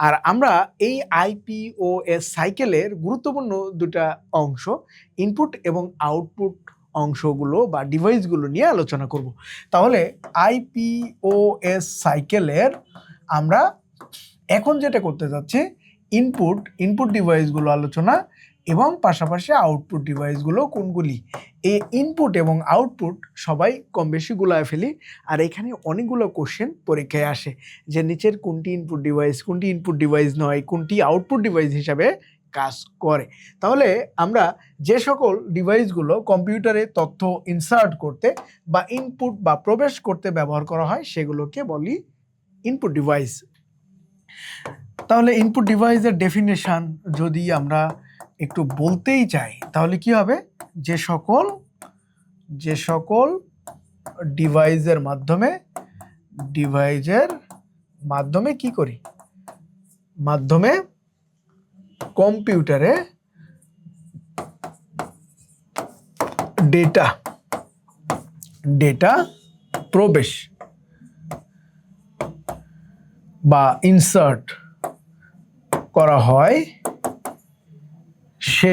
আর আমরা এই আইপিওএস সাইকেলের গুরুত্বপূর্ণ দুটা অংশ, ইনপুট এবং আউটপুট অংশগুলো বা ডিভাইসগুলো নিয়ে আলোচনা করব। তাহলে আইপিওএস সাইকেলের আমরা এখন যেটা করতে যাচ্ছি, ইনপুট ডিভাইসগুলো আলোচনা এবং পাশাপাশি আউটপুট ডিভাইসগুলো কোনগুলি। এই ইনপুট এবং আউটপুট সবাই কম বেশি গুলায় ফেলি, আর এখানে অনেকগুলো কোশ্চেন পরীক্ষায় আসে যে নিচের কোনটি ইনপুট ডিভাইস, কোনটি ইনপুট ডিভাইস নয়, কোনটি আউটপুট ডিভাইস হিসাবে কাজ করে। তাহলে আমরা যে সকল ডিভাইসগুলো কম্পিউটারে তথ্য ইনসার্ট করতে বা ইনপুট বা প্রবেশ করতে ব্যবহার করা হয় সেগুলোকে বলি ইনপুট ডিভাইস। তাহলে ইনপুট ডিভাইসের ডেফিনেশন যদি আমরা একটু বলতেই চাই তাহলে কি হবে, যে সকল ডিভাইসের মাধ্যমে কি করি, মাধ্যমে কম্পিউটারে ডেটা প্রবেশ বা ইনসার্ট করা হয় সে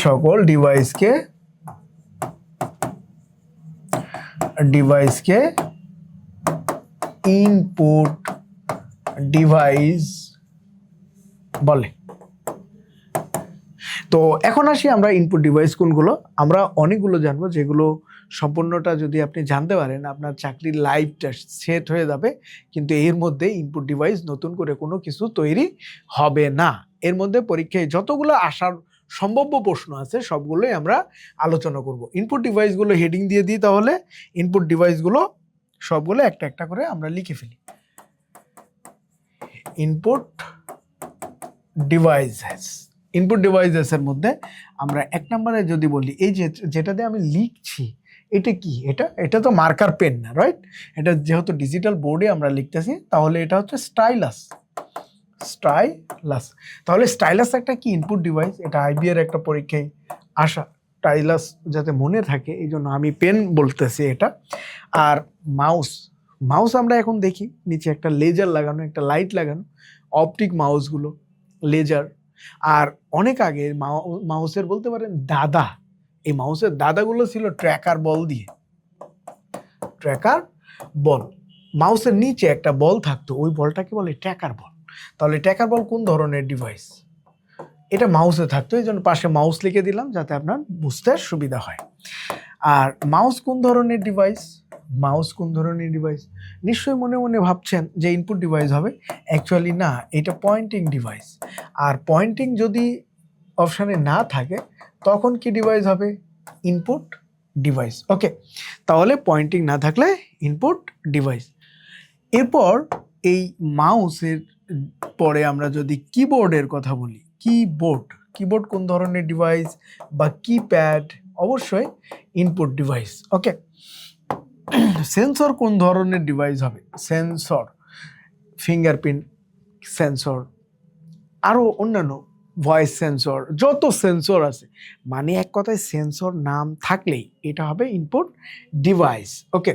সকল ডিভাইসকে ইনপুট ডিভাইস বলে। তো এখন আসি আমরা ইনপুট ডিভাইস কোনগুলো। আমরা অনেকগুলো জানবো, যেগুলো সম্পূর্ণটা যদি আপনি জানতে পারেন আপনার চাকরির লাইফটা সেট হয়ে যাবে, কিন্তু এর মধ্যে ইনপুট ডিভাইস নতুন করে কোনো কিছু তৈরি হবে না। এর মধ্যে পরীক্ষায় যতগুলো আসার সম্ভাব্য প্রশ্ন আছে সবগুলোই আমরা আলোচনা করব। ইনপুট ডিভাইসগুলো হেডিং দিয়ে দিই, তাহলে ইনপুট ডিভাইসগুলো সবগুলো একটা একটা করে আমরা লিখে ফেলি। ইনপুট ডিভাইসেসের মধ্যে আমরা এক নম্বরে যদি বলি, এই যেটাতে আমি লিখছি এটা কি, এটা তো মার্কার পেন না, রাইট? এটা যেহেতু ডিজিটাল বোর্ডে আমরা লিখতেছি, তাহলে এটা হচ্ছে স্টাইলাস। তাহলে স্টাইলাস একটা কি ইনপুট ডিভাইস, এটা আইবি এর একটা পরীক্ষায় আসা, স্টাইলাস যাতে মনে থাকে এই জন্য আমি পেন বলতেছি এটা। আর মাউস আমরা এখন দেখি নিচে একটা লেজার লাগানো, একটা লাইট লাগানো, অপটিক মাউসগুলো লেজার। আর অনেক আগে মাউসের বলতে পারেন দাদা, এই মাউসের দাদাগুলো ছিল ট্র্যাকার বল। মাউসের নিচে একটা বল থাকতো, ওই বলটাকে বলে ট্র্যাকার বল। তাহলে ট্র্যাকার বল কোন ধরনের ডিভাইস? এটা মাউসে থাকতো, এই জন্য পাশে মাউস লিখে দিলাম যাতে আপনার বুঝতে সুবিধা হয়। আর মাউস কোন ধরনের ডিভাইস? নিশ্চয়ই মনে মনে ভাবছেন যে ইনপুট ডিভাইস হবে, অ্যাকচুয়ালি না, এটা পয়েন্টিং ডিভাইস। আর পয়েন্টিং যদি অপশানে না থাকে তখন কি ডিভাইস হবে? Input device. ওকে, তাহলে পয়েন্টিং না থাকলে ইনপুট ডিভাইস। এরপর এই মাউসের পরে আমরা যদি কিবোর্ডের কথা বলি, কিবোর্ড কোন ধরনের ডিভাইস, বা কিপ্যাড অবশ্যই ইনপুট ডিভাইস। ওকে, সেন্সর কোন ধরনের ডিভাইস হবে? ফিঙ্গারপ্রিন্ট সেন্সর, আরও অন্যান্য ভয়েস সেন্সর, যত সেন্সর আছে, মানে এক কথায় সেন্সর নাম থাকলেই এটা হবে ইনপুট ডিভাইস। ওকে,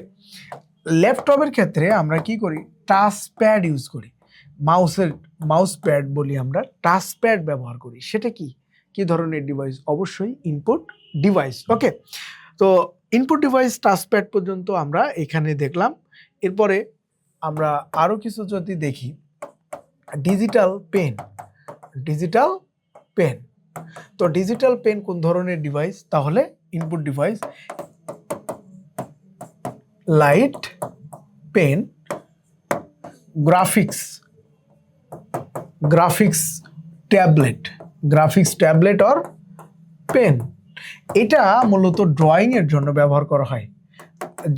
ল্যাপটপের ক্ষেত্রে আমরা কি করি? টাচ প্যাড ইউজ করি। মাউস প্যাড বলি আমরা, টাচ প্যাড ব্যবহার করি। সেটা কি ধরনের ডিভাইস? অবশ্যই ইনপুট ডিভাইস। ওকে, তো ইনপুট ডিভাইস টাচ প্যাড পর্যন্ত আমরা এখানে দেখলাম। এরপরে আমরা আরও কিছু যদি দেখি, ডিজিটাল পেন। তো ডিজিটাল পেন কোন ধরনের ডিভাইস? তাহলে input device light pen, graphics tablet or pen. এটা মূলত ড্রয়িং এর জন্য ব্যবহার করা হয়।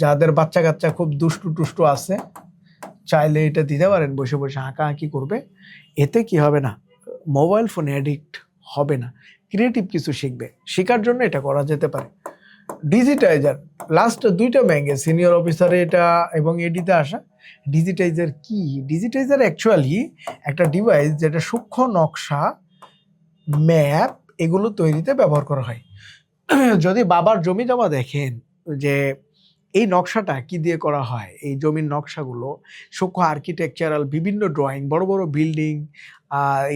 যাদের বাচ্চা কাচ্চা খুব দুষ্টু আছে, চাইলে এটা দিতে পারেন, বসে বসে আঁকাআঁকি করবে। এতে কি হবে না, মোবাইল ফোনে অ্যাডিক্ট হবে না, ক্রিয়েটিভ কিছু শিখবে। শেখার জন্য এটা করা যেতে পারে। ডিজিটাইজার, লাস্ট দুইটা ব্যাংকে সিনিয়র অফিসারে এটা এবং এডিতে আসা। ডিজিটাইজার অ্যাকচুয়ালি একটা ডিভাইস যেটা সূক্ষ্ম নকশা, ম্যাপ এগুলো তৈরিতে ব্যবহার করা হয়। যদি বাবার জমি জমা দেখেন, যে এই নকশাটা কি দিয়ে করা হয়? এই জমির নকশাগুলো সূক্ষ্ম আর্কিটেকচারাল বিভিন্ন ড্রয়িং, বড় বড় বিল্ডিং,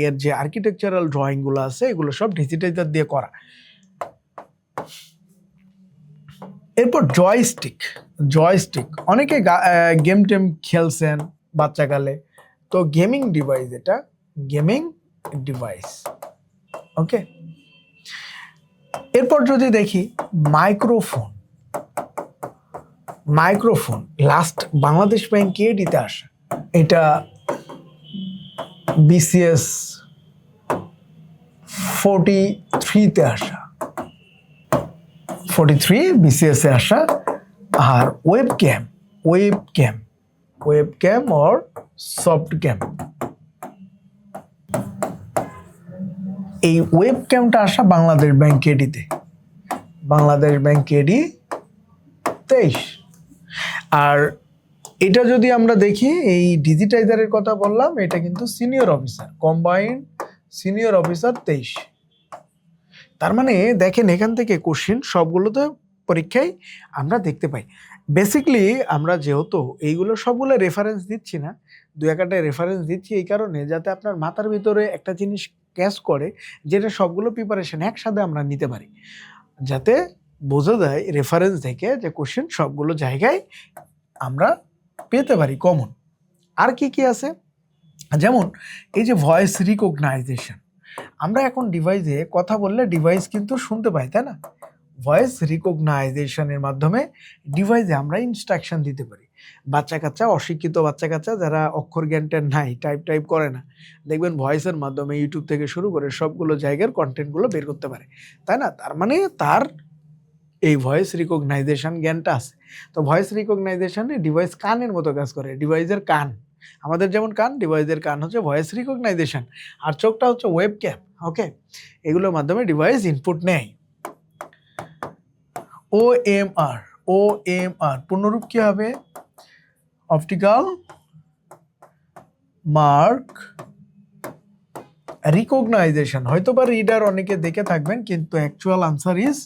এর যে আর্কিটেকচারাল ড্রয়িংগুলো আছে এগুলো সব ডিজিটাইজার দিয়ে করা। এরপর জয়স্টিক অনেকে গেম টেম খেলছেন বাচ্চাকালে, তো গেমিং ডিভাইস, এটা গেমিং ডিভাইস। ওকে, এরপর যদি দেখি মাইক্রোফোন লাস্ট বাংলাদেশ ব্যাংক এডিতে আসে, এটা BCS 43-তে আসা, 43 BCS এ আসা। আর ওয়েবক্যাম অর সফট ক্যাম, এই ওয়েবক্যামটা আসা বাংলাদেশ ব্যাংক এডিতে, বাংলাদেশ ব্যাংক এডি 23। আর এটা যদি আমরা দেখি, এই ডিজিটাইজারের কথা বললাম, এটা কিন্তু senior officer, combined senior officer 23। তার মানে দেখেন এখান থেকে কোশ্চেন সবগুলোতে পরীক্ষায় আমরা দেখতে পাই। বেসিকলি আমরা যেহেতু এইগুলো সবগুলো রেফারেন্স দিচ্ছি না, দু একটা রেফারেন্স দিচ্ছি এই কারণে যাতে আপনার মাথার ভিতরে একটা জিনিস ক্যাচ করে, যেটা সবগুলো প্রিপারেশন একসাথে আমরা নিতে পারি, যাতে বোঝা যায় রেফারেন্স থেকে যে কোশ্চেন সবগুলো জায়গায় আমরা পেতে পারি কমন। আর কি কি আছে, যেমন এই যে ভয়েস রিকগনাইজেশন, আমরা এখন ডিভাইসে কথা বললে ডিভাইস কিন্তু শুনতে পাই, তাই না? ভয়েস রিকগনাইজেশনের মাধ্যমে ডিভাইসে আমরা ইনস্ট্রাকশন দিতে পারি। বাচ্চা কাচ্চা, অশিক্ষিত বাচ্চা কাচ্চা যারা অক্ষর জ্ঞানটা নাই, টাইপ করে না, দেখবেন ভয়েসের মাধ্যমে ইউটিউব থেকে শুরু করে সবগুলো জায়গার কন্টেন্টগুলো বের করতে পারে, তাই না? তার মানে তার এই ভয়েস রিকগনাইজেশন জ্ঞানটা আছে। তো ভয়েস রিকগনাইজেশনে ডিভাইস কানের মতো কাজ করে, ডিভাইসের কান, আমাদের যেমন কান, ডিভাইসের কান হচ্ছে ভয়েস রিকগনাইজেশন, আর চোখটা হচ্ছে ওয়েবক্যাম। ওকে, এগুলোর মাধ্যমে ডিভাইস ইনপুট নেয়। OMR পূর্ণরূপ কি হবে? Optical mark recognition. হয়তো বা রিডার অনেকে দেখে থাকবেন, কিন্তু অ্যাকচুয়াল আনসার ইজ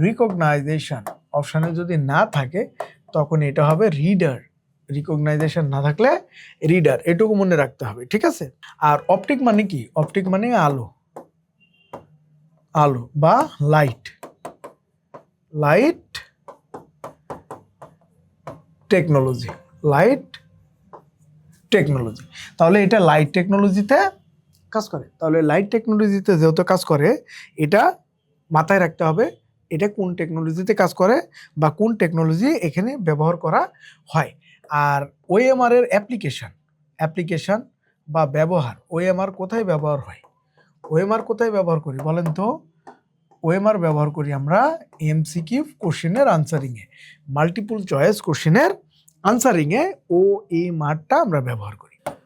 রিকগনাইজেশন। অপশানে যদি না থাকে তখন এটা হবে রিডার, রিকগনাইজেশন না থাকলে রিডার, এটুকু মনে রাখতে হবে, ঠিক আছে? আর অপটিক মানে কি? অপটিক মানে আলো বা লাইট টেকনোলজি, তাহলে এটা লাইট টেকনোলজিতে কাজ করে। তাহলে লাইট টেকনোলজিতে যেহেতু কাজ করে, এটা মাথায় রাখতে হবে, এটা কোন টেকনোলজিতে কাজ করে বা কোন টেকনোলজি এখানে ব্যবহার করা হয়। আর OMR এর অ্যাপ্লিকেশন বা ব্যবহার, OMR কোথায় ব্যবহার হয়? OMR কোথায় ব্যবহার করি বলেন তো? OMR ব্যবহার করি আমরা MCQ কোশ্চেনের আনসারিংয়ে, মাল্টিপল চয়েস কোশ্চেনের আনসারিংয়ে OMRটা আমরা ব্যবহার করি।